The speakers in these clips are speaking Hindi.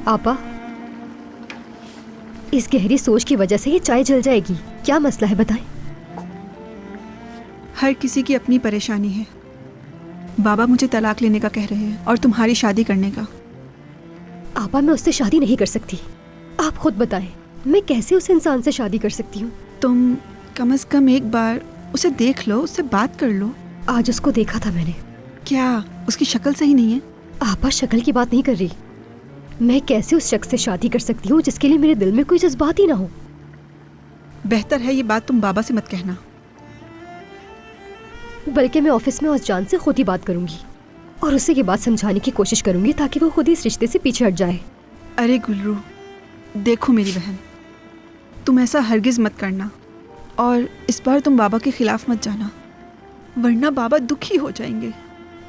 आपा, इस गहरी सोच की वजह से ये चाय जल जाएगी। क्या मसला है बताएं? हर किसी की अपनी परेशानी है। बाबा मुझे तलाक लेने का कह रहे हैं और तुम्हारी शादी करने का। आपा, मैं उससे शादी नहीं कर सकती। आप खुद बताएं, मैं कैसे उस इंसान से शादी कर सकती हूँ? तुम कम से कम एक बार उसे देख लो, उससे बात कर लो। आज उसको देखा था मैंने। क्या उसकी शक्ल सही नहीं है? आपा, शक्ल की बात नहीं कर रही। मैं कैसे उस शख्स से शादी कर सकती हूँ जिसके लिए मेरे दिल में कोई जज्बात ही ना हो? बेहतर है ये बात तुम बाबा से मत कहना। बल्कि मैं ऑफिस में उस जान से खुद ही बात करूंगी और उसे ये बात समझाने की कोशिश करूंगी ताकि वो खुद ही इस रिश्ते से पीछे हट जाए। अरे गुलरू, देखो मेरी बहन, तुम ऐसा हरगिज मत करना और इस बार तुम बाबा के खिलाफ मत जाना, वरना बाबा दुखी हो जाएंगे।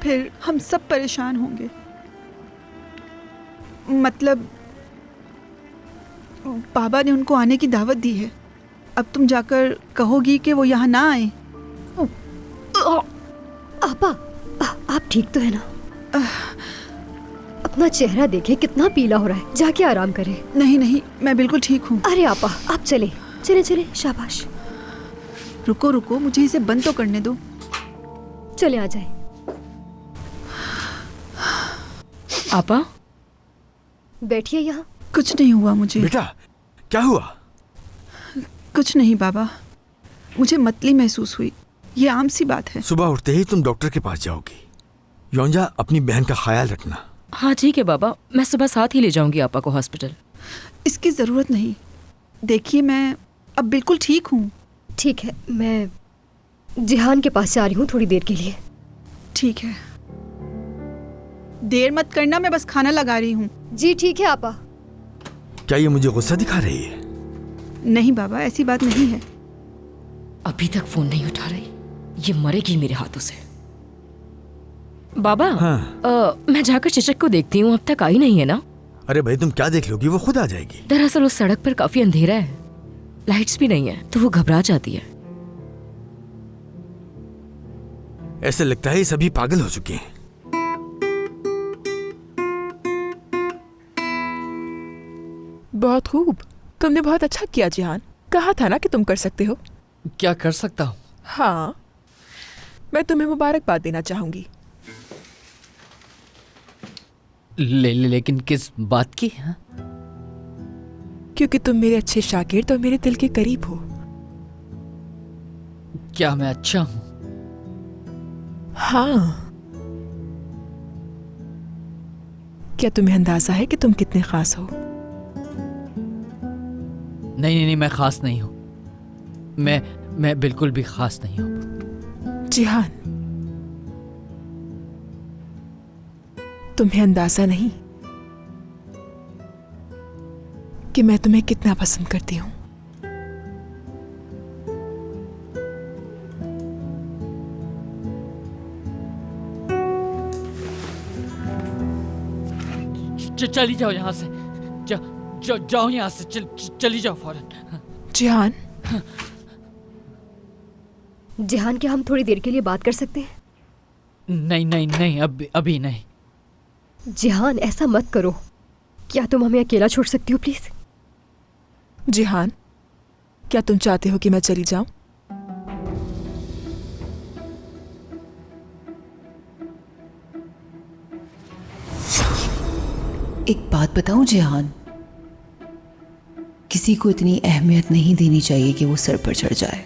फिर हम सब परेशान होंगे। मतलब बाबा ने उनको आने की दावत दी है। अब तुम जाकर कहोगी कि वो यहाँ ना आए। आपा, आप ठीक तो है ना? अपना चेहरा देखे, कितना पीला हो रहा है। जाके आराम करें। नहीं नहीं, मैं बिल्कुल ठीक हूँ। अरे आपा, आप चले चले चले, शाबाश। रुको रुको, मुझे इसे बंद तो करने दो। चले आ जाए। आपा, बैठिए यहाँ। कुछ नहीं हुआ मुझे। बेटा, क्या हुआ? कुछ नहीं बाबा, मुझे मतली महसूस हुई। ये आम सी बात है। सुबह उठते ही तुम डॉक्टर के पास जाओगी। योंजा, अपनी बहन का ख्याल रखना। हाँ ठीक है बाबा, मैं सुबह साथ ही ले जाऊंगी आपा को हॉस्पिटल। इसकी जरूरत नहीं। देखिए, मैं अब बिल्कुल ठीक हूँ। ठीक है, मैं जिहान के पास जा रही हूँ थोड़ी देर के लिए। ठीक है, देर मत करना, मैं बस खाना लगा रही हूँ। जी ठीक है आपा। क्या ये मुझे गुस्सा दिखा रही है? नहीं बाबा, ऐसी बात नहीं है। अभी तक फोन नहीं उठा रही, ये मरेगी मेरे हाथों से। बाबा, हाँ। मैं जाकर चचक को देखती हूँ, अब तक आई नहीं है ना? अरे भाई, तुम क्या देख लोगी, वो खुद आ जाएगी। दरअसल उस सड़क पर काफी अंधेरा है, लाइट्स भी नहीं है, तो वो घबरा जाती है। ऐसे लगता है ये सभी पागल हो चुके हैं। बहुत खूब, तुमने बहुत अच्छा किया जिहान। कहा था ना कि तुम कर सकते हो। क्या कर सकता हूँ? हाँ, मैं तुम्हें मुबारकबाद देना चाहूंगी। लेकिन किस बात की? हाँ? क्योंकि तुम मेरे अच्छे शागिर्द और मेरे दिल के करीब हो। क्या मैं अच्छा हूँ? हाँ। क्या तुम्हें अंदाजा है कि तुम कितने खास हो? नहीं, मैं खास नहीं हूँ। मैं बिल्कुल भी खास नहीं हूँ। जिहान, तुम्हें अंदाजा नहीं कि मैं तुम्हें कितना पसंद करती हूँ। चली जाओ यहाँ से। जाओ यहाँ से, चली जाओ फौरन। जिहान, जिहान, क्या हम थोड़ी देर के लिए बात कर सकते हैं? नहीं, अभी नहीं। जिहान, ऐसा मत करो। क्या तुम हमें अकेला छोड़ सकती हो प्लीज? जिहान, क्या तुम चाहते हो कि मैं चली जाऊं? एक बात बताऊं जिहान, किसी को इतनी अहमियत नहीं देनी चाहिए कि वो सर पर चढ़ जाए।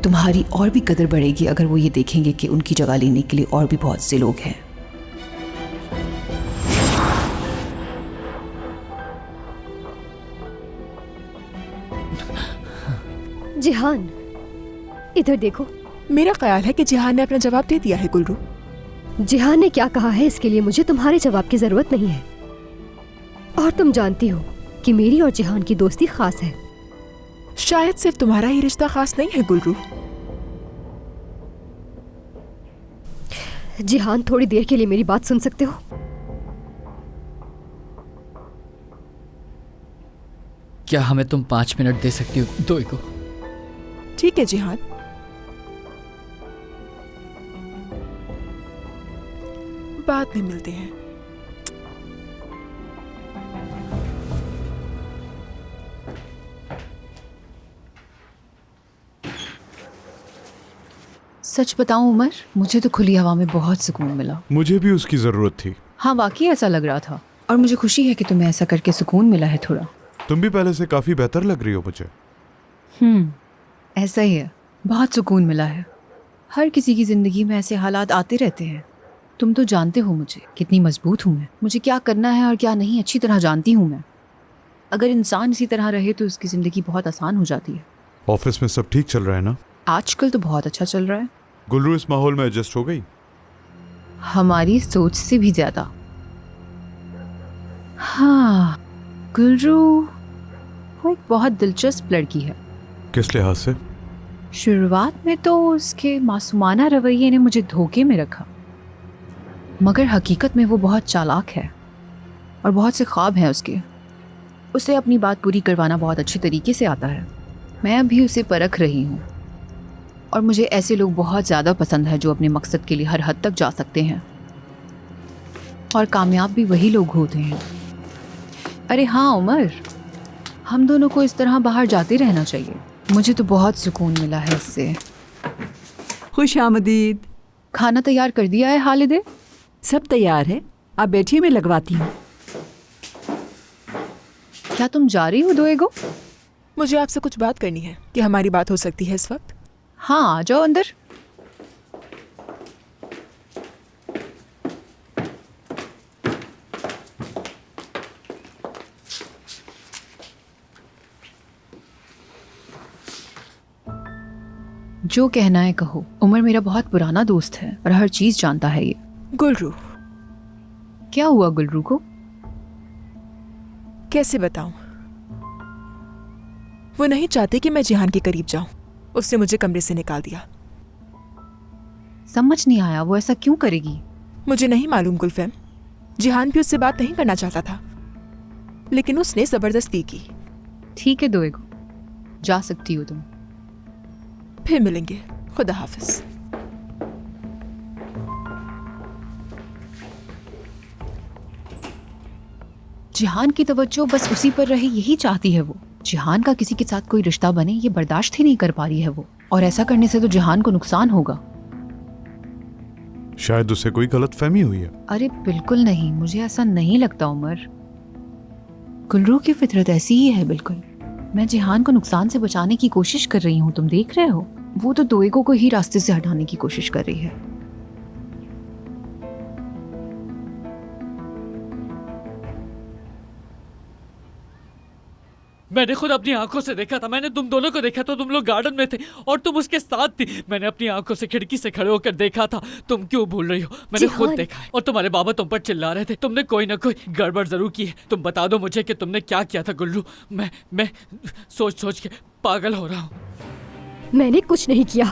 तुम्हारी और भी कदर बढ़ेगी अगर वो ये देखेंगे कि उनकी जगह लेने के लिए और भी बहुत से लोग हैं। जिहान, इधर देखो। मेरा ख्याल है कि जिहान ने अपना जवाब दे दिया है गुलरू। जिहान ने क्या कहा है इसके लिए मुझे तुम्हारे जवाब की जरूरत नहीं है। और तुम जानती हो कि मेरी और जिहान की दोस्ती खास है। शायद सिर्फ तुम्हारा ही रिश्ता खास नहीं है गुलरू। जिहान, थोड़ी देर के लिए मेरी बात सुन सकते हो? क्या हमें तुम 5 मिनट दे सकती हो दोई को? ठीक है जिहान। बात साथ में मिलते हैं। सच बताऊं उमर, मुझे तो खुली हवा में बहुत सुकून मिला। मुझे भी उसकी ज़रूरत थी। हाँ, वाकई ऐसा लग रहा था और मुझे खुशी है कि तुम्हें ऐसा करके सुकून मिला है थोड़ा। तुम भी पहले से काफ़ी बेहतर लग रही हो मुझे। ऐसा ही है, बहुत सुकून मिला है। हर किसी की ज़िंदगी में ऐसे हालात आते रहते हैं। तुम तो जानते हो मुझे कितनी मजबूत हूँ मैं। मुझे क्या करना है और क्या नहीं अच्छी तरह जानती हूँ मैं। अगर इंसान इसी तरह रहे तो उसकी ज़िंदगी बहुत आसान हो जाती है। ऑफिस में सब ठीक चल रहा है ना? आजकल तो बहुत अच्छा चल रहा है। गुलरू इस माहौल में एडजस्ट हो गई? हमारी सोच से भी ज़्यादा। हाँ, गुलरू वो एक बहुत दिलचस्प लड़की है। किस लिहाज से? शुरुआत में तो उसके मासूमाना रवैये ने मुझे धोखे में रखा, मगर हकीकत में वो बहुत चालाक है और बहुत से ख्वाब हैं उसके। उसे अपनी बात पूरी करवाना बहुत अच्छे तरीके से आता है। मैं अभी उसे परख रही हूँ और मुझे ऐसे लोग बहुत ज़्यादा पसंद है जो अपने मकसद के लिए हर हद तक जा सकते हैं, और कामयाब भी वही लोग होते हैं। अरे हाँ उमर, हम दोनों को इस तरह बाहर जाते रहना चाहिए। मुझे तो बहुत सुकून मिला है इससे। खुश आमदीद। खाना तैयार कर दिया है हालिदे? सब तैयार है, आप बैठिए, मैं लगवाती हूँ। क्या तुम जा रही हो दोएगो? मुझे आपसे कुछ बात करनी है। क्या हमारी बात हो सकती है इस वक्त? हाँ, आ जाओ अंदर। जो कहना है कहो। उमर मेरा बहुत पुराना दोस्त है और हर चीज जानता है ये। गुलरू। क्या हुआ गुलरू को? कैसे बताऊं? वो नहीं चाहते कि मैं जिहान के करीब जाऊं। उसने मुझे कमरे से निकाल दिया। समझ नहीं आया, वो ऐसा क्यों करेगी? मुझे नहीं मालूम गुलफैम। जिहान भी उससे बात नहीं करना चाहता था, लेकिन उसने जबरदस्ती की। ठीक है दोएगो, जा सकती हो तुम। फिर मिलेंगे। खुदा हाफिज। जिहान की तवज्जो बस उसी पर रहे, यही चाहती है वो। जिहान का किसी के साथ कोई रिश्ता बने ये बर्दाश्त ही नहीं कर पा रही है वो, और ऐसा करने से तो जिहान को नुकसान होगा। शायद उसे कोई गलतफहमी हुई है। अरे बिल्कुल नहीं, मुझे ऐसा नहीं लगता उमर। गुलरू की फितरत ऐसी ही है बिल्कुल। मैं जिहान को नुकसान से बचाने की कोशिश कर रही हूँ, तुम देख रहे हो। वो तो दोएगो को ही रास्ते से हटाने की कोशिश कर रही है। मैंने खुद अपनी आंखों से देखा था। मैंने तुम दोनों को देखा था, तुम लोग गार्डन में थे और तुम उसके साथ थी। मैंने अपनी आंखों से खिड़की से खड़े होकर देखा था। तुम क्यों भूल रही हो? मैंने खुद देखा है। और तुम्हारे बाबा तुम पर चिल्ला रहे थे। तुमने कोई ना कोई गड़बड़ जरूर की है। तुम बता दो मुझे कि तुमने क्या किया था गुल्लू। मैं सोच सोच के पागल हो रहा हूँ। मैंने कुछ नहीं किया।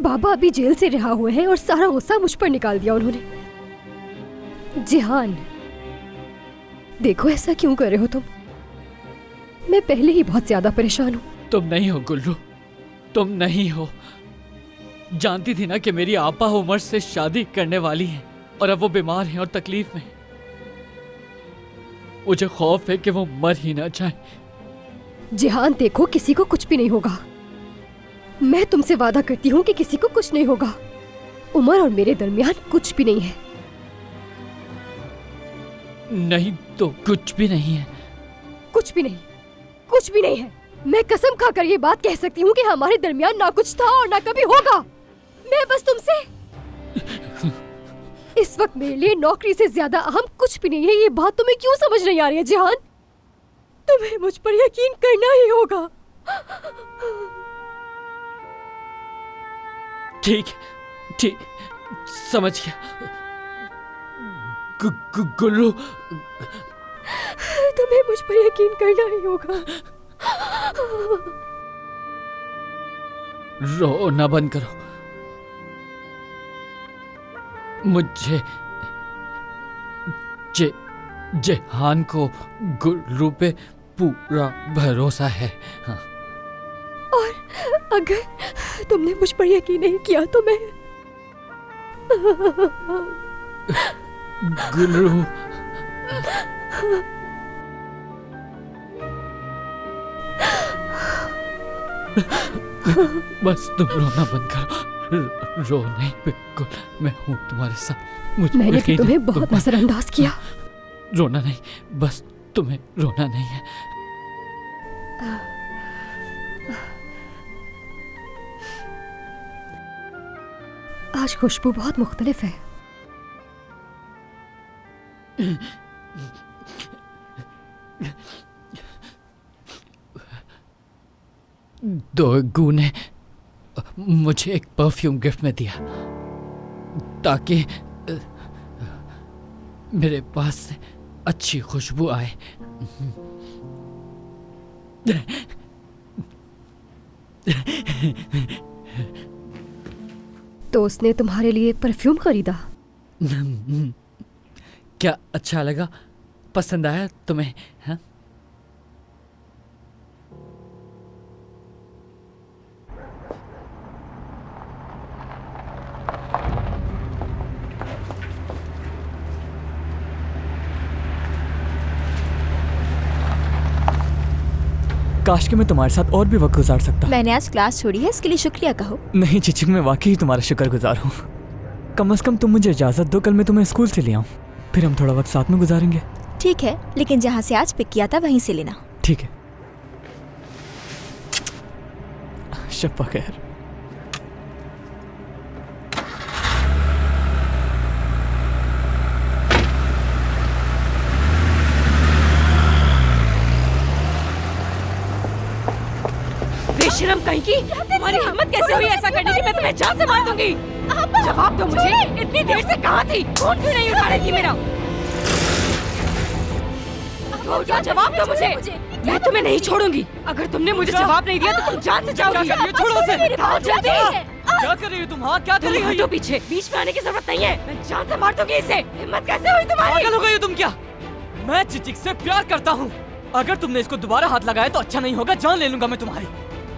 बाबा अभी जेल से रिहा हुए हैं और सारा गुस्सा मुझ पर निकाल दिया उन्होंने। जिहान, देखो ऐसा क्यों कर रहे हो तुम? मैं पहले ही बहुत ज्यादा परेशान हूँ। तुम नहीं हो गुल्लू, तुम नहीं हो। जानती थी ना कि मेरी आपा उमर से शादी करने वाली है और अब वो बीमार हैं और तकलीफ में। मुझे खौफ है कि वो मर ही ना जाए। जिहान देखो, किसी को कुछ भी नहीं होगा। मैं तुमसे वादा करती हूँ कि किसी को कुछ नहीं होगा। उमर और मेरे दरमियान कुछ भी नहीं है। नहीं तो कुछ भी नहीं है। कुछ भी नहीं, कुछ भी नहीं है। मैं कसम खाकर ये बात कह सकती हूँ कि हमारे दरमियान ना कुछ था और ना कभी होगा। मैं बस तुमसे इस वक्त मेरे लिए नौकरी से ज्यादा अहम कुछ भी नहीं है। ये बात तुम्हें क्यों समझ नहीं आ रही है जिहान? तुम्हें मुझ पर यकीन करना ही होगा। ठीक ठीक, समझ गया। गुल्लू, तुम्हें मुझ पर यकीन करना ही होगा। रोना बंद करो। मुझे जिहान को गुल्लू पे पूरा भरोसा है। हाँ। और अगर तुमने मुझ पर यकीन नहीं किया तो मैं गुलरू, बस तुम रोना बंद करो। रो नहीं, बिल्कुल मैं हूँ तुम्हारे साथ। मुझे मैंने भी यकीन है, तुम्हें बहुत तुम नजरअंदाज किया। रोना नहीं, बस तुम्हें रोना नहीं है। आज खुशबू बहुत मुख्तलिफ है। दोगू ने मुझे एक परफ्यूम गिफ्ट में दिया ताकि मेरे पास से अच्छी खुशबू आए। तो उसने तुम्हारे लिए परफ्यूम खरीदा? क्या अच्छा लगा? पसंद आया तुम्हें? हाँ? काश कि मैं तुम्हारे साथ और भी वक्त गुजार सकता। मैंने आज क्लास छोड़ी है, इसके लिए शुक्रिया कहो। नहीं चिचिक, मैं वाकई तुम्हारा शुक्रगुजार हूँ। कम से कम तुम मुझे इजाज़त दो, कल मैं तुम्हें स्कूल से ले आऊँ, फिर हम थोड़ा वक्त साथ में गुजारेंगे। ठीक है, लेकिन जहाँ से आज पिक किया था वहीं से लेना। ठीक है। शब्बा खैर। बेशरम कहीं की, तुम्हारी हिम्मत कैसे हुई ऐसा करने की? मैं तुम्हें जान से मार दूंगी। जवाब दो मुझे, इतनी देर से कहाँ थी? फोन क्यों नहीं उठा रही थी मेरा? क्या जवाब दो मुझे, मैं तुम्हें नहीं छोड़ूंगी। अगर तुमने मुझे जवाब नहीं दिया तो तुम जान से जाओगी। छोड़ो उसे। जल्दी। क्या कर रही हो तुम? हाँ, क्या कर रही हो? हटो पीछे, बीच में आने की जरूरत नहीं है। मैं जान से मार दूंगी इसे। हिम्मत कैसे हुई तुम्हारी? पागल हो गई हो तुम क्या? मैं चिचिक से प्यार करता हूँ। अगर तुमने इसको दोबारा हाथ लगाया तो अच्छा नहीं होगा, जान ले लूंगा मैं तुम्हारी।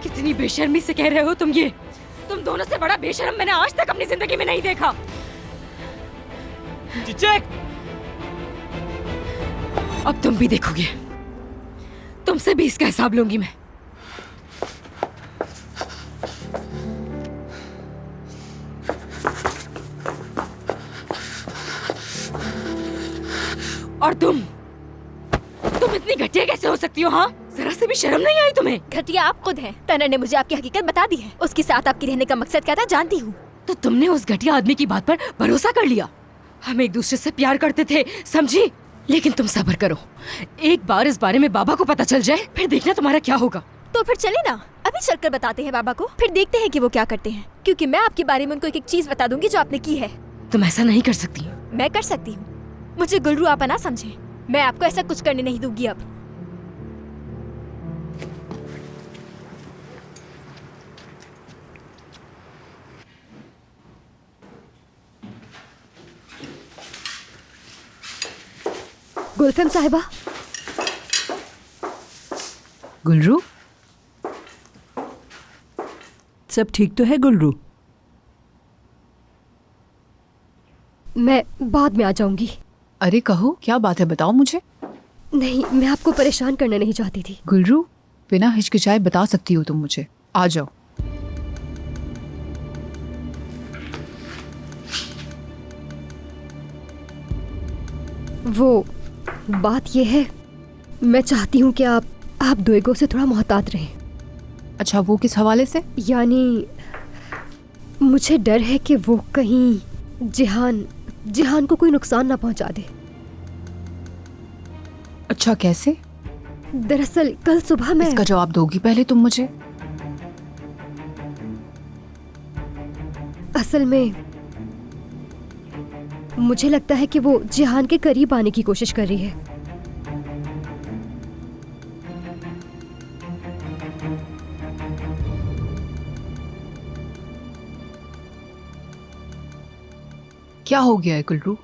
कितनी बेशर्मी से कह रहे हो तुम ये? तुम दोनों से बड़ा बेशर्म मैंने आज तक अपनी जिंदगी में नहीं देखा। चिचिक! अब तुम भी देखोगे, तुमसे भी इसका हिसाब लूंगी मैं। और तुम इतनी घटिया कैसे हो सकती हो? हाँ, जरा से भी शर्म नहीं आई तुम्हें? घटिया आप खुद हैं। तन्ना ने मुझे आपकी हकीकत बता दी है। उसके साथ आपके रहने का मकसद क्या था जानती हूँ। तो तुमने उस घटिया आदमी की बात पर भरोसा कर लिया। हम एक दूसरे से प्यार करते थे, समझी? लेकिन तुम सब्र करो, एक बार इस बारे में बाबा को पता चल जाए, फिर देखना तुम्हारा क्या होगा। तो फिर चले ना, अभी चलकर बताते हैं बाबा को, फिर देखते हैं कि वो क्या करते हैं। क्योंकि मैं आपके बारे में उनको एक एक चीज बता दूंगी जो आपने की है। तुम ऐसा नहीं कर सकती। मैं कर सकती हूँ। मुझे गुलरू आपा ना समझे, मैं आपको ऐसा कुछ करने नहीं दूंगी अब। गुलफम साहिबा। गुलरू, सब ठीक तो है गुलरू? मैं बाद में आ जाऊंगी। अरे कहो, क्या बात है, बताओ मुझे। नहीं, मैं आपको परेशान करना नहीं चाहती थी। गुलरू, बिना हिचकिचाए बता सकती हो तुम मुझे। आ जाओ। वो बात ये है, मैं चाहती हूँ कि आप दोएगो से थोड़ा मोहतात रहें। अच्छा, वो किस हवाले से? यानी मुझे डर है कि वो कहीं जिहान को कोई नुकसान ना पहुंचा दे। अच्छा, कैसे? दरअसल कल सुबह मैं... इसका जवाब दोगी पहले तुम मुझे। असल में मुझे लगता है कि वो जिहान के करीब आने की कोशिश कर रही है। क्या हो गया है गुलरू?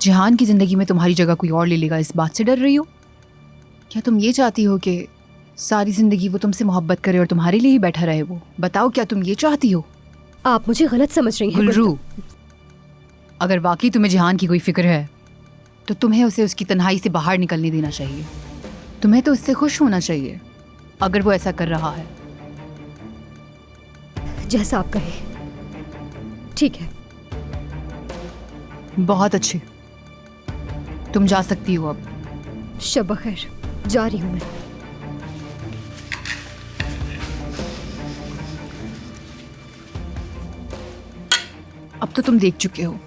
जिहान की जिंदगी में तुम्हारी जगह कोई और ले लेगा, इस बात से डर रही हो? क्या तुम ये चाहती हो कि सारी जिंदगी वो तुमसे मोहब्बत करे और तुम्हारे लिए ही बैठा रहे? वो बताओ, क्या तुम ये चाहती हो? आप मुझे गलत समझ रही हैं गुलरू। अगर वाकई तुम्हें जिहान की कोई फिक्र है तो तुम्हें उसे उसकी तन्हाई से बाहर निकलने देना चाहिए। तुम्हें तो उससे खुश होना चाहिए अगर वो ऐसा कर रहा है। जैसा आप कहें। ठीक है। बहुत अच्छे, तुम जा सकती हो अब। शब खैर, जा रही हूं मैं। अब तो तुम देख चुके हो।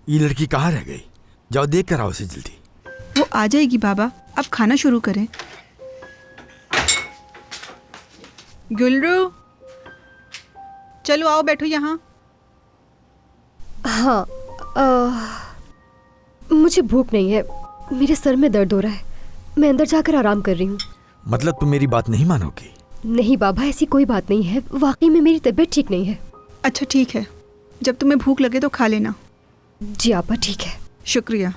ये लड़की कहाँ रह गई? जाओ देख कर आओ उसे जल्दी। वो आ जाएगी बाबा, अब खाना शुरू करें। गुलरू, चलो आओ बैठो यहाँ। हाँ, मुझे भूख नहीं है, मेरे सर में दर्द हो रहा है, मैं अंदर जाकर आराम कर रही हूँ। मतलब तुम मेरी बात नहीं मानोगी? नहीं बाबा, ऐसी कोई बात नहीं है, वाकई में मेरी तबीयत ठीक नहीं है। अच्छा ठीक है, जब तुम्हें भूख लगे तो खा लेना। जी आपा, ठीक है। शुक्रिया।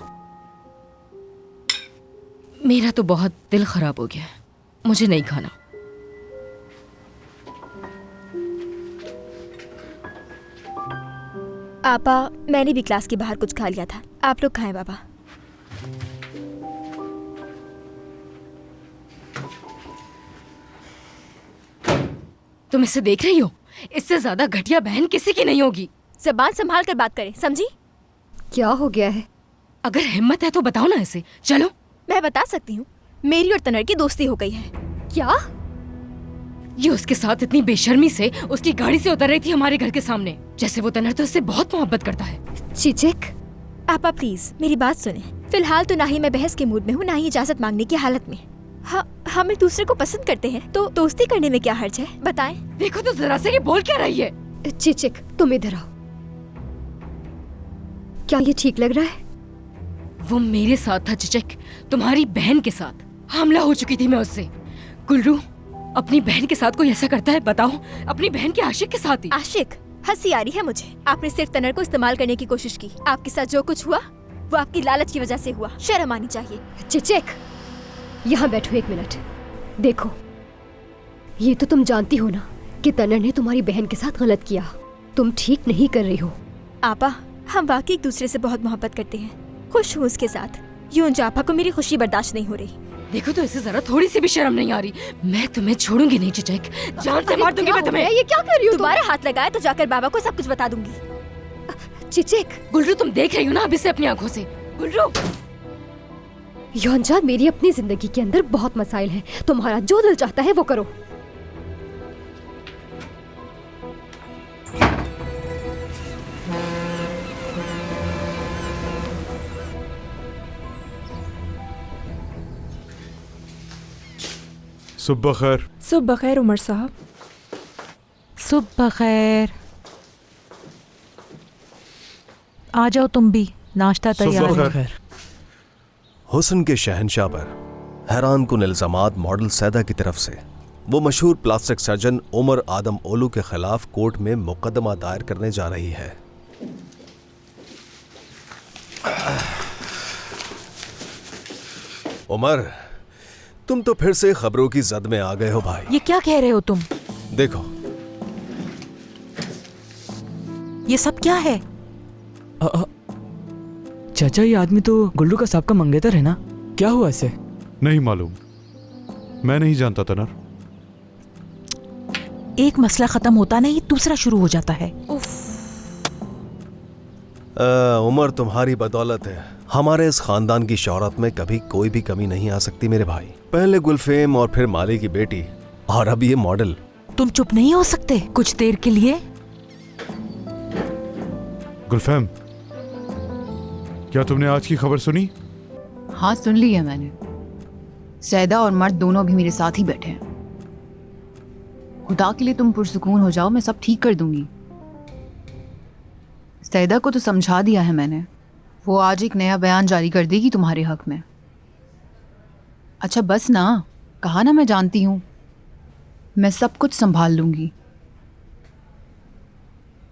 मेरा तो बहुत दिल खराब हो गया है, मुझे नहीं खाना। आपा, मैंने भी क्लास के बाहर कुछ खा लिया था, आप लोग खाएं बाबा। तुम इसे देख रही हो? इससे ज्यादा घटिया बहन किसी की नहीं होगी। ज़बान संभाल कर बात करें, समझी? क्या हो गया है? अगर हिम्मत है तो बताओ ना इसे। चलो। मैं बता सकती हूँ, मेरी और तनर की दोस्ती हो गई है। क्या? ये उसके साथ इतनी बेशर्मी से उसकी गाड़ी से उतर रही थी हमारे घर के सामने, जैसे वो तनर तो इससे बहुत मोहब्बत करता है। चिचिक, आपा प्लीज मेरी बात सुने। फिलहाल तो ना ही मैं बहस के मूड में हूँ, ना ही इजाजत मांगने की हालत में। हम एक दूसरे को पसंद करते हैं तो दोस्ती करने में क्या हर्ज है, बताएं? देखो तो जरा से ये बोल क्या रही है। चिचिक, तुम इधर आओ। क्या ये ठीक लग रहा है? वो मेरे साथ था चिचक, तुम्हारी बहन के साथ हमला हो चुकी थी मैं उससे। गुलरू, अपनी बहन के साथ कोई ऐसा करता है? बताओ, अपनी बहन के आशिक के साथ ही। आशिक? हंसी आ रही है मुझे। आपने सिर्फ तनर को इस्तेमाल करने की कोशिश की। आपके साथ जो कुछ हुआ वो आपकी लालच की वजह से हुआ। शर्म आनी चाहिए। चिचिक, यहाँ बैठो एक मिनट। देखो, ये तो तुम जानती हो ना कि तनर ने तुम्हारी बहन के साथ गलत किया। तुम ठीक नहीं कर रही हो। आपा, हम वाकई एक दूसरे से बहुत मोहब्बत करते हैं, खुश हूँ उसके साथ। यूं आपा को मेरी खुशी बर्दाश्त नहीं हो रही। देखो तो इसे जरा थोड़ी सी भी शर्म नहीं आ रही। मैं तुम्हें छोड़ूंगी नहीं चिचक, जान से मार दूंगी मैं तुम्हें। ये क्या कर रही हो? दोबारा हाथ लगाए तो जाकर बाबा को सब कुछ बता दूंगी। चिचिक। गुलरू, तुम देख रही हो ना अब इसे अपनी आंखों से। गुलरू। योंजा, मेरी अपनी जिंदगी के अंदर बहुत मसाइल हैं, तुम्हारा जो दिल चाहता है वो करो। सुबह खैर। सुबह खैर उमर साहब। सुबह खैर। आ जाओ तुम भी, नाश्ता तैयार है। हुस्न के शहंशाह पर हैरान कुन इल्जामात मॉडल सैदा की तरफ से वो मशहूर प्लास्टिक सर्जन उमर आदम ओलू के खिलाफ कोर्ट में मुकदमा दायर करने जा रही है। उमर, तुम तो फिर से खबरों की जद में आ गए हो भाई। ये क्या कह रहे हो तुम? देखो, ये सब क्या है? चाचा, ये आदमी तो गुल्लू का साहब का मंगेतर है ना? क्या हुआ इसे? नहीं मालूम, मैं नहीं जानता तनर। एक मसला खत्म होता नहीं, दूसरा शुरू हो जाता है। उमर, तुम्हारी बदौलत है हमारे इस खानदान की शौहरत में कभी कोई भी कमी नहीं आ सकती मेरे भाई। पहले गुलफेम और फिर माली की बेटी और अब ये मॉडल। तुम चुप नहीं हो सकते कुछ देर के लिए? गुलफेम, क्या तुमने आज की खबर सुनी? हाँ, सुन ली है मैंने। सैदा और मर्द दोनों भी मेरे साथ ही बैठे हैं। खुदा के लिए तुम पुरसुकून हो जाओ, मैं सब ठीक कर दूंगी। सैदा को तो समझा दिया है मैंने, वो आज एक नया बयान जारी कर देगी तुम्हारे हक में। अच्छा बस ना, कहा ना मैं जानती हूँ, मैं सब कुछ संभाल लूंगी।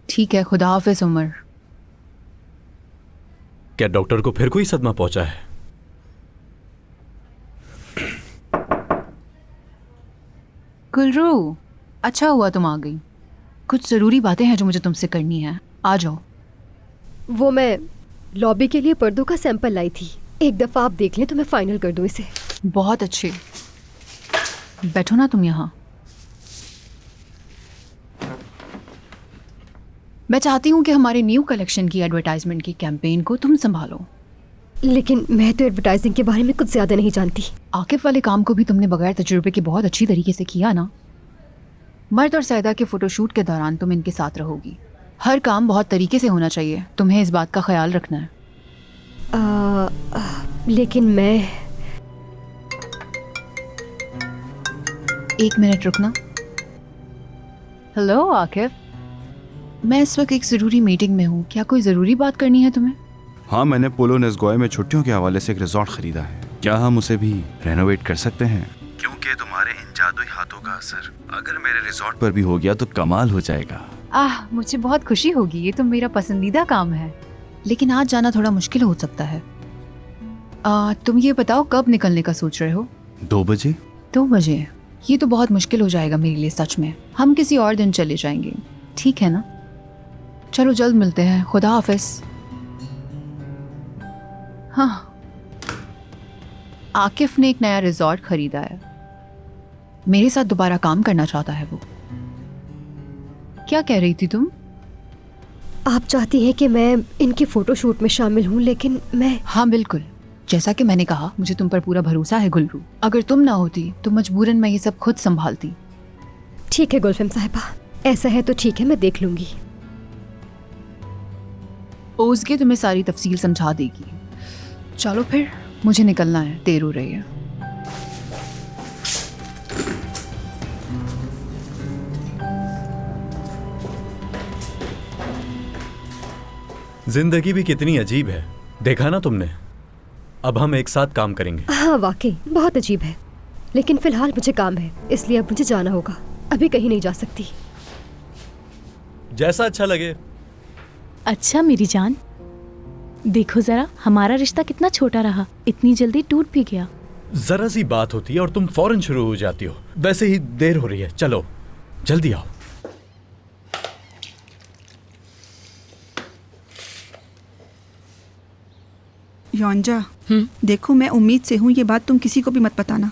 ठीक है, खुदा हाफिज उमर। क्या डॉक्टर को फिर कोई सदमा पहुंचा है? गुलरू, अच्छा हुआ तुम आ गई। कुछ ज़रूरी बातें हैं जो मुझे तुमसे करनी है। आ जाओ। वो मैं लॉबी के लिए पर्दों का सैंपल लाई थी, एक दफ़ा आप देख लें तो मैं फाइनल कर दूं इसे। बहुत अच्छे, बैठो ना तुम यहाँ। मैं चाहती हूँ कि हमारे न्यू कलेक्शन की एडवर्टाइजमेंट की कैंपेन को तुम संभालो। लेकिन मैं तो एडवर्टाइजिंग के बारे में कुछ ज़्यादा नहीं जानती। आकिफ वाले काम को भी तुमने बगैर तजुर्बे के बहुत अच्छी तरीके से किया ना। मर्द और सैदा के फोटोशूट के दौरान तुम इनके साथ रहोगी। हर काम बहुत तरीके से होना चाहिए, तुम्हें इस बात का ख्याल रखना है। लेकिन मैं... एक मिनट रुकना। हेलो आकिफ, मैं इस वक्त एक ज़रूरी मीटिंग में हूँ। क्या कोई ज़रूरी बात करनी है तुम्हें? हाँ, मैंने पोलो नेस्गोय में छुट्टियों के हवाले से एक रिजॉर्ट खरीदा है। क्या हम उसे भी रेनोवेट कर सकते हैं? क्योंकि तुम्हारे इन जादुई हाथों का असर अगर मेरे रिजॉर्ट पर भी हो गया तो कमाल हो जाएगा। मुझे बहुत खुशी होगी, ये तो मेरा पसंदीदा काम है। लेकिन आज जाना थोड़ा मुश्किल हो सकता है। तुम ये बताओ कब निकलने का सोच रहे हो? 2 बजे। 2 बजे? ये तो बहुत मुश्किल हो जाएगा मेरे लिए सच में। हम किसी और दिन चले जाएंगे, ठीक है ना? चलो जल्द मिलते हैं, खुदा हाफिज। हाँ, आकिफ ने एक नया रिजॉर्ट खरीदा है। मेरे साथ दोबारा काम करना चाहता है वो। क्या कह रही थी तुम? आप चाहती हैं कि मैं इनके फोटोशूट में शामिल हूँ, लेकिन मैं... हाँ बिल्कुल, जैसा कि मैंने कहा, मुझे तुम पर पूरा भरोसा है गुलरू। अगर तुम ना होती तो मजबूरन मैं ये सब खुद संभालती। ठीक है गुलफम साहिबा, ऐसा है तो ठीक है, मैं देख लूंगी। ओज़गे तुम्हें सारी तफसील समझा देगी। चलो फिर, मुझे निकलना है, देर हो रही है। जिंदगी भी कितनी अजीब है, देखा ना तुमने। अब हम एक साथ काम करेंगे। हाँ वाकई बहुत अजीब है, लेकिन फिलहाल मुझे काम है, इसलिए अब मुझे जाना होगा। अभी कहीं नहीं जा सकती। जैसा अच्छा लगे। अच्छा मेरी जान, देखो जरा हमारा रिश्ता कितना छोटा रहा, इतनी जल्दी टूट भी गया। जरा सी बात होती है और तुम फौरन शुरू हो जाती हो। वैसे ही देर हो रही है, चलो जल्दी आओ। योंजा, देखो मैं उम्मीद से हूँ ये बात तुम किसी को भी मत बताना,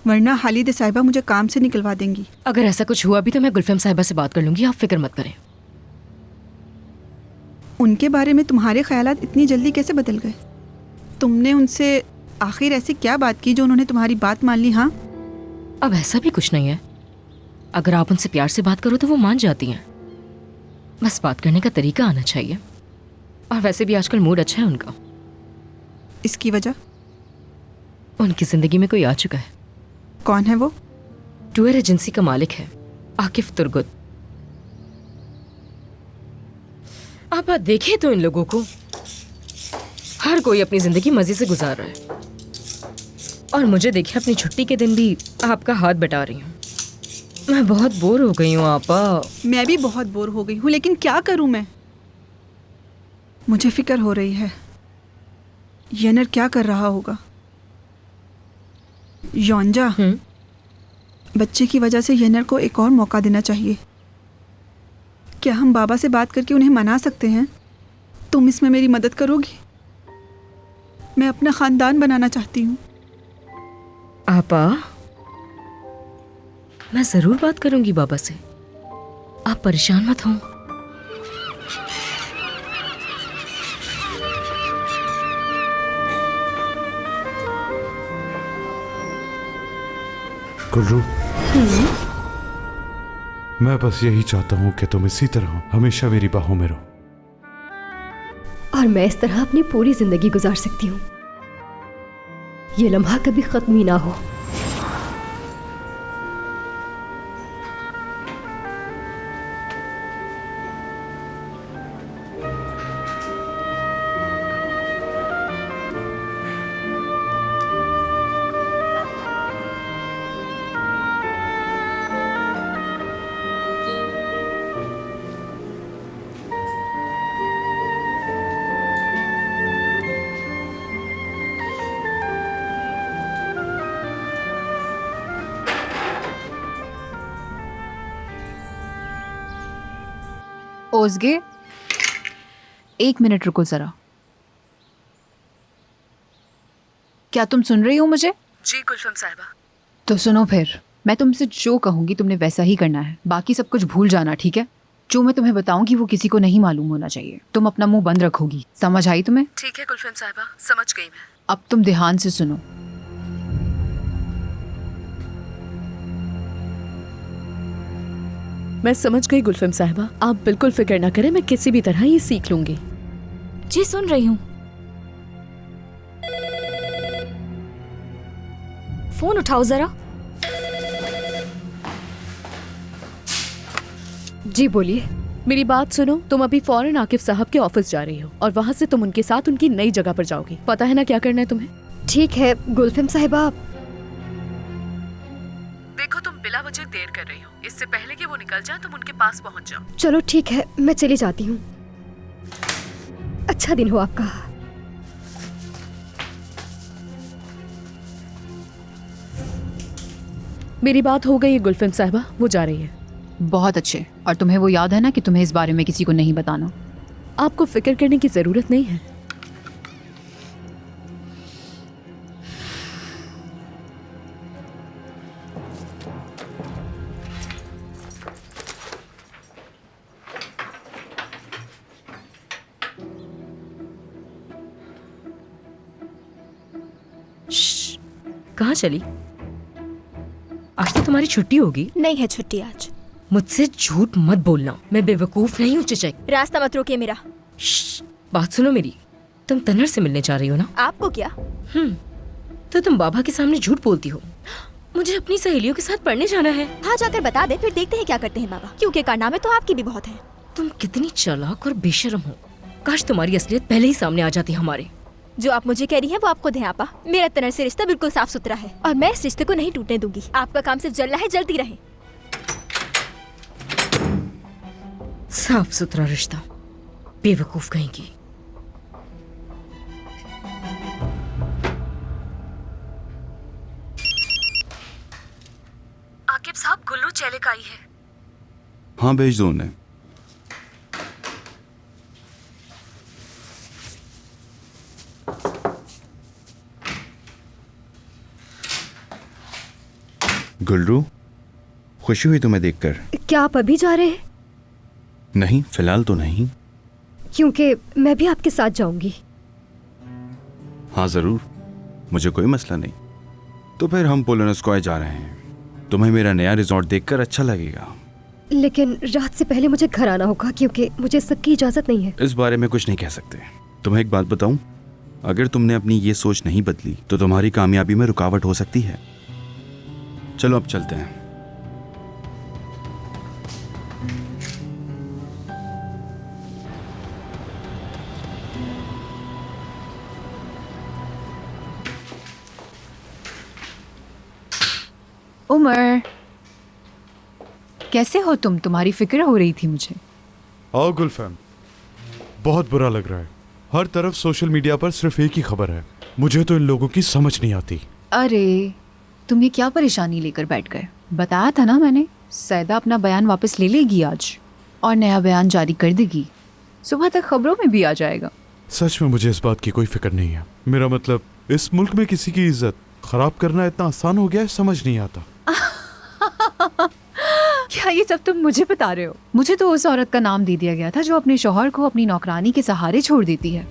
वरना हालिद साहिबा मुझे काम से निकलवा देंगी। अगर ऐसा कुछ हुआ भी तो मैं गुलफम साहिबा से बात कर लूंगी, आप फिक्र मत करें। उनके बारे में तुम्हारे ख्यालात इतनी जल्दी कैसे बदल गए? तुमने उनसे आखिर ऐसी क्या बात की जो उन्होंने तुम्हारी बात मान ली? हाँ, अब ऐसा भी कुछ नहीं है। अगर आप उनसे प्यार से बात करो तो वो मान जाती हैं। बस बात करने का तरीका आना चाहिए। और वैसे भी आजकल मूड अच्छा है उनका। इसकी वजह? उनकी जिंदगी में कोई आ चुका है। कौन है वो? टूर एजेंसी का मालिक है, आकिफ तुर्गुत। आप देखें तो इन लोगों को, हर कोई अपनी जिंदगी मजे से गुजार रहा है, और मुझे देखिए अपनी छुट्टी के दिन भी आपका हाथ बटा रही हूँ। मैं बहुत बोर हो गई हूँ आपा। मैं भी बहुत बोर हो गई हूँ, लेकिन क्या करूँ मैं? मुझे फिक्र हो रही है, येनर क्या कर रहा होगा। योंजा, बच्चे की वजह से येनर को एक और मौका देना चाहिए। क्या हम बाबा से बात करके उन्हें मना सकते हैं? तुम इसमें मेरी मदद करोगी? मैं अपना खानदान बनाना चाहती हूँ। आपा, मैं जरूर बात करूंगी बाबा से, आप परेशान मत हो। गुलरू, मैं बस यही चाहता हूँ कि तुम इसी तरह हमेशा मेरी बाहों में रहो, और मैं इस तरह अपनी पूरी जिंदगी गुजार सकती हूँ। ये लम्हा कभी खत्म ही ना हो। ओज़गे, 1 मिनट रुको जरा। क्या तुम सुन रही हो मुझे? जी गुलफम साहिबा। तो सुनो फिर, मैं तुमसे जो कहूंगी तुमने वैसा ही करना है, बाकी सब कुछ भूल जाना, ठीक है? जो मैं तुम्हें बताऊंगी वो किसी को नहीं मालूम होना चाहिए। तुम अपना मुंह बंद रखोगी, समझ आई तुम्हें? ठीक है गुलफम साहिबा, समझ गई मैं। अब तुम ध्यान से सुनो। मैं समझ गई गुलफम साहिबा, आप बिल्कुल फिक्र ना करें, मैं किसी भी तरह ये सीख लूंगी। जी सुन रही हूँ। फोन उठाओ जरा। जी बोलिए। मेरी बात सुनो, तुम अभी फौरन आकिफ साहब के ऑफिस जा रही हो और वहाँ से तुम उनके साथ उनकी नई जगह पर जाओगी। पता है ना क्या करना है तुम्हें? ठीक है गुलफम साहिबा। देखो तुम बिला वजह देर कर रही हो, इससे पहले कि वो निकल जाए तुम उनके पास पहुँच जाओ। चलो ठीक है, मैं चली जाती हूँ। अच्छा दिन हो आपका। मेरी बात हो गई है गुलफम साहिबा, वो जा रही है। बहुत अच्छे। और तुम्हें वो याद है ना कि तुम्हें इस बारे में किसी को नहीं बताना? आपको फिक्र करने की जरूरत नहीं है। कहाँ चली? आज तो तुम्हारी छुट्टी होगी। नहीं है छुट्टी आज। मुझसे झूठ मत बोलना, मैं बेवकूफ नहीं हूँ चिचक। रास्ता मत रोकिए मेरा। बात सुनो मेरी, तुम तनर से मिलने जा रही हो ना? आपको क्या? तो तुम बाबा के सामने झूठ बोलती हो। मुझे अपनी सहेलियों के साथ पढ़ने जाना है। हाँ जाकर बता दे, फिर देखते हैं क्या करते हैं बाबा, क्योंकि कारनामे तो आपकी भी बहुत है। तुम कितनी चालाक और बेशर्म हो। काश तुम्हारी असलियत पहले ही सामने आ जाती हमारे। जो आप मुझे कह रही हैं वो आप खुद हैं आपा। मेरा तनर से रिश्ता बिल्कुल साफ सुथरा है और मैं इस रिश्ते को नहीं टूटने दूंगी। आपका काम सिर्फ जलना है, जलती रहे। साफ सुथरा रिश्ता, बेवकूफ कहेंगी। आकिब साहब, गुल्लू चेले का आई है। हाँ भेज दो उन्हें। गुलरू, खुशी हुई तुम्हें देखकर। क्या आप अभी जा रहे हैं? नहीं, फिलहाल तो नहीं। क्योंकि मैं भी आपके साथ जाऊंगी। हाँ जरूर, मुझे कोई मसला नहीं। तो फिर हम पोलोनेस्कॉय जा रहे हैं। तुम्हें मेरा नया रिजॉर्ट देखकर अच्छा लगेगा। लेकिन रात से पहले मुझे घर आना होगा, क्योंकि मुझे सबकी इजाजत नहीं है। इस बारे में कुछ नहीं कह सकते। तुम्हें एक बात बताऊं, अगर तुमने अपनी ये सोच नहीं बदली तो तुम्हारी कामयाबी में रुकावट हो सकती है। चलो अब चलते हैं। उमर, कैसे हो तुम? तुम्हारी फिक्र हो रही थी मुझे। आओ गुलफैम, बहुत बुरा लग रहा है। हर तरफ सोशल मीडिया पर सिर्फ एक ही खबर है। मुझे तो इन लोगों की समझ नहीं आती। अरे तुम ये क्या परेशानी लेकर बैठ गए? बताया था ना मैंने, सैदा अपना बयान वापस ले लेगी आज और नया बयान जारी कर देगी। सुबह तक खबरों में भी आ जाएगा। सच में मुझे इस बात की कोई फिक्र नहीं है। मेरा मतलब, इस मुल्क में किसी की इज्जत खराब करना इतना आसान हो गया है, समझ नहीं आता। क्या ये सब तुम मुझे बता रहे हो? मुझे तो उस औरत का नाम दे दिया गया था जो अपने शौहर को अपनी नौकरानी के सहारे छोड़ देती है।